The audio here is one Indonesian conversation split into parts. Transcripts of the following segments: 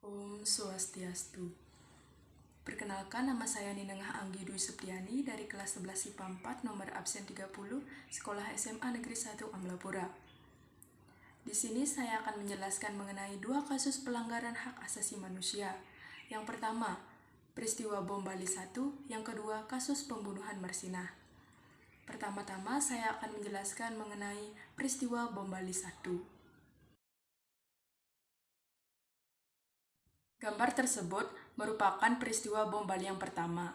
Om Swastiastu. Perkenalkan, nama saya Ninengah Anggi Dwi Septiani dari kelas 11 IPA 4 nomor absen 30 Sekolah SMA Negeri 1 Amlapura. Di sini saya akan menjelaskan mengenai dua kasus pelanggaran hak asasi manusia. Yang pertama, peristiwa bom Bali 1, yang kedua, kasus pembunuhan Marsinah. Pertama-tama saya akan menjelaskan mengenai peristiwa bom Bali 1. Gambar tersebut merupakan peristiwa bom Bali yang pertama.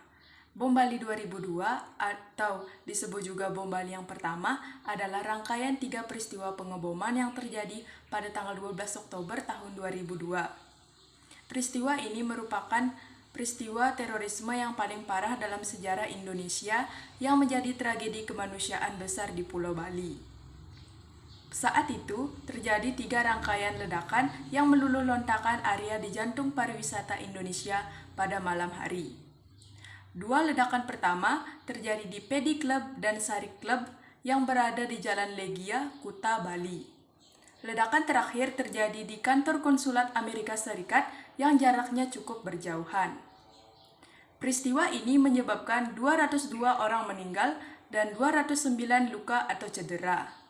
Bom Bali 2002 atau disebut juga bom Bali yang pertama adalah rangkaian 3 peristiwa pengeboman yang terjadi pada tanggal 12 Oktober tahun 2002. Peristiwa ini merupakan peristiwa terorisme yang paling parah dalam sejarah Indonesia yang menjadi tragedi kemanusiaan besar di Pulau Bali. Saat itu, terjadi 3 rangkaian ledakan yang meluluh lontakan area di jantung pariwisata Indonesia pada malam hari. 2 ledakan pertama terjadi di Pedi Club dan Sari Club yang berada di Jalan Legia, Kuta, Bali. Ledakan terakhir terjadi di kantor konsulat Amerika Serikat yang jaraknya cukup berjauhan. Peristiwa ini menyebabkan 202 orang meninggal dan 209 luka atau cedera.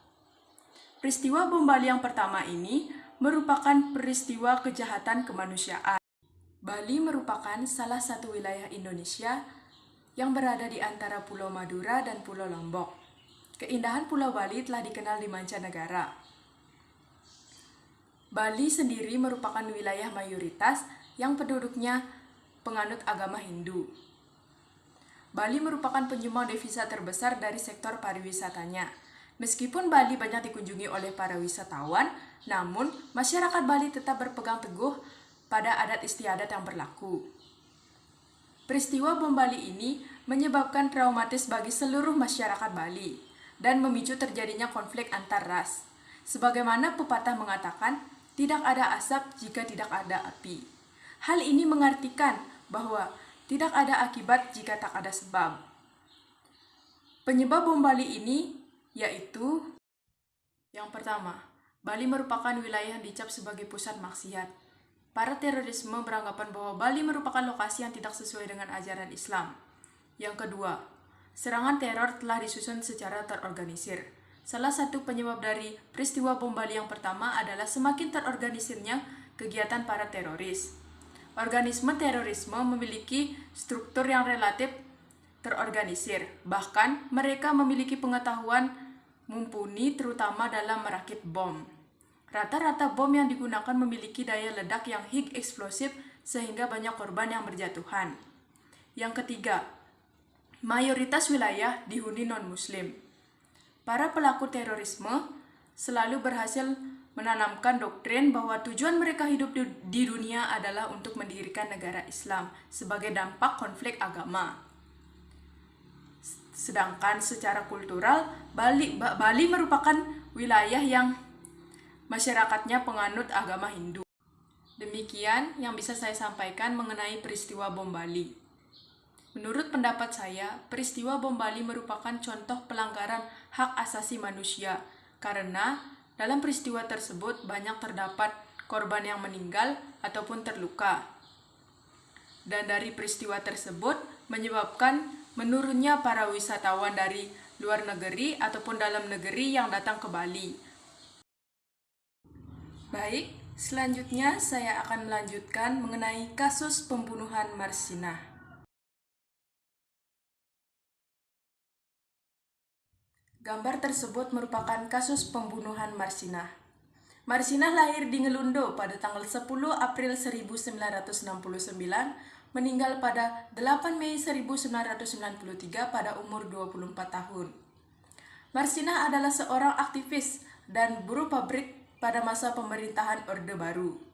Peristiwa bom Bali yang pertama ini merupakan peristiwa kejahatan kemanusiaan. Bali merupakan salah satu wilayah Indonesia yang berada di antara Pulau Madura dan Pulau Lombok. Keindahan Pulau Bali telah dikenal di mancanegara. Bali sendiri merupakan wilayah mayoritas yang penduduknya penganut agama Hindu. Bali merupakan penyumbang devisa terbesar dari sektor pariwisatanya. Meskipun Bali banyak dikunjungi oleh para wisatawan, namun masyarakat Bali tetap berpegang teguh pada adat istiadat yang berlaku. Peristiwa bom Bali ini menyebabkan traumatis bagi seluruh masyarakat Bali dan memicu terjadinya konflik antar ras. Sebagaimana pepatah mengatakan, tidak ada asap jika tidak ada api. Hal ini mengartikan bahwa tidak ada akibat jika tak ada sebab. Penyebab bom Bali ini yaitu yang pertama, Bali merupakan wilayah yang dicap sebagai pusat maksiat. Para terorisme beranggapan bahwa Bali merupakan lokasi yang tidak sesuai dengan ajaran Islam. Yang kedua, serangan teror telah disusun secara terorganisir. Salah satu penyebab dari peristiwa bom Bali yang pertama adalah semakin terorganisirnya kegiatan para teroris. Organisme terorisme memiliki struktur yang relatif terorganisir, bahkan mereka memiliki pengetahuan mumpuni terutama dalam merakit bom. Rata-rata bom yang digunakan memiliki daya ledak yang high eksplosif sehingga banyak korban yang berjatuhan. Yang ketiga, mayoritas wilayah dihuni non-muslim. Para pelaku terorisme selalu berhasil menanamkan doktrin bahwa tujuan mereka hidup di dunia adalah untuk mendirikan negara Islam sebagai dampak konflik agama. Sedangkan secara kultural, Bali merupakan wilayah yang masyarakatnya penganut agama Hindu. Demikian yang bisa saya sampaikan mengenai peristiwa bom Bali. Menurut pendapat saya, peristiwa bom Bali merupakan contoh pelanggaran hak asasi manusia karena dalam peristiwa tersebut banyak terdapat korban yang meninggal ataupun terluka. Dan dari peristiwa tersebut menyebabkan menurunnya para wisatawan dari luar negeri ataupun dalam negeri yang datang ke Bali. Baik, selanjutnya saya akan melanjutkan mengenai kasus pembunuhan Marsinah. Gambar tersebut merupakan kasus pembunuhan Marsinah. Marsinah lahir di Ngelundo pada tanggal 10 April 1969, meninggal pada 8 Mei 1993 pada umur 24 tahun. Marsinah adalah seorang aktivis dan buruh pabrik pada masa pemerintahan Orde Baru.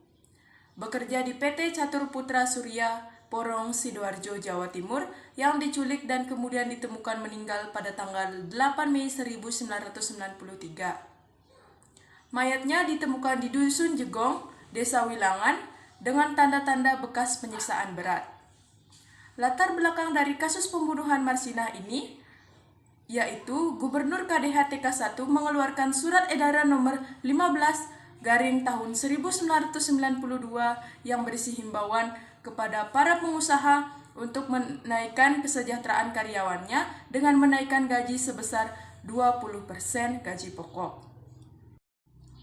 Bekerja di PT Catur Putra Surya, Porong, Sidoarjo, Jawa Timur, yang diculik dan kemudian ditemukan meninggal pada tanggal 8 Mei 1993. Mayatnya ditemukan di Dusun Jegong, Desa Wilangan, dengan tanda-tanda bekas penyiksaan berat. Latar belakang dari kasus pembunuhan Marsinah ini yaitu Gubernur KDH TK1 mengeluarkan surat edaran nomor 15 garing tahun 1992 yang berisi himbauan kepada para pengusaha untuk menaikkan kesejahteraan karyawannya dengan menaikkan gaji sebesar 20% gaji pokok.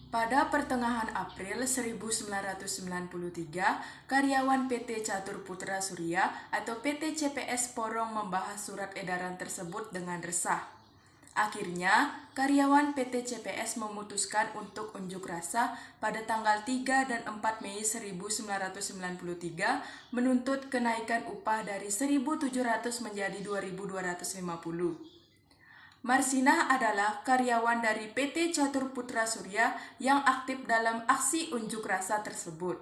Pada pertengahan April 1993, karyawan PT Catur Putra Surya atau PT CPS Porong membahas surat edaran tersebut dengan resah. Akhirnya, karyawan PT CPS memutuskan untuk unjuk rasa pada tanggal 3 dan 4 Mei 1993 menuntut kenaikan upah dari 1.700 menjadi 2.250. Marsinah adalah karyawan dari PT Catur Putra Surya yang aktif dalam aksi unjuk rasa tersebut.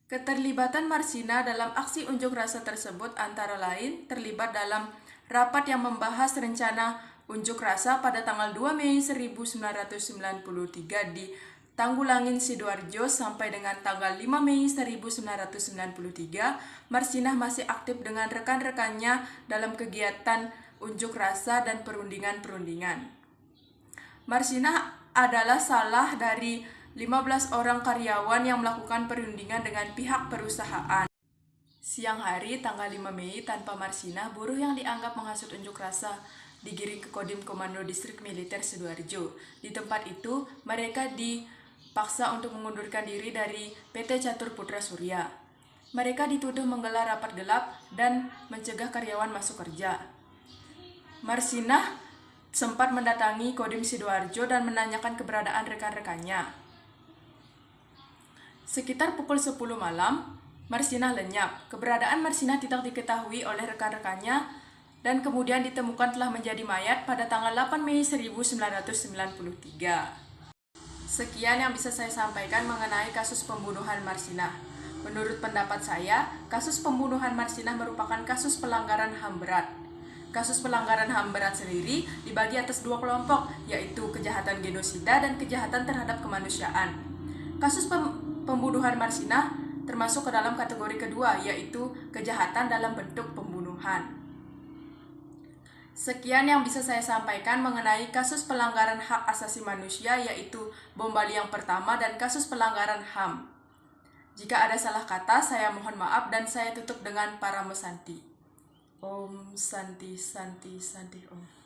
Keterlibatan Marsinah dalam aksi unjuk rasa tersebut antara lain terlibat dalam rapat yang membahas rencana unjuk rasa pada tanggal 2 Mei 1993 di Tanggulangin, Sidoarjo sampai dengan tanggal 5 Mei 1993, Marsinah masih aktif dengan rekan-rekannya dalam kegiatan unjuk rasa dan perundingan-perundingan. Marsinah adalah salah dari 15 orang karyawan yang melakukan perundingan dengan pihak perusahaan. Siang hari tanggal 5 Mei, tanpa Marsinah, buruh yang dianggap menghasut unjuk rasa digiring ke Kodim Komando Distrik Militer Sidoarjo. Di tempat itu, mereka dipaksa untuk mengundurkan diri dari PT Catur Putra Surya. Mereka dituduh menggelar rapat gelap dan mencegah karyawan masuk kerja. Marsinah sempat mendatangi Kodim Sidoarjo dan menanyakan keberadaan rekan-rekannya. Sekitar pukul 10 malam, Marsinah lenyap. Keberadaan Marsinah tidak diketahui oleh rekan-rekannya dan kemudian ditemukan telah menjadi mayat pada tanggal 8 Mei 1993. Sekian yang bisa saya sampaikan mengenai kasus pembunuhan Marsinah. Menurut pendapat saya, kasus pembunuhan Marsinah merupakan kasus pelanggaran HAM berat. Kasus pelanggaran HAM berat sendiri dibagi atas dua kelompok, yaitu kejahatan genosida dan kejahatan terhadap kemanusiaan. Kasus pembunuhan Marsinah termasuk ke dalam kategori kedua, yaitu kejahatan dalam bentuk pembunuhan. Sekian yang bisa saya sampaikan mengenai kasus pelanggaran hak asasi manusia, yaitu bom Bali yang pertama dan kasus pelanggaran HAM. Jika ada salah kata, saya mohon maaf dan saya tutup dengan Paramo Santi. Om Santi Santi Santi Om.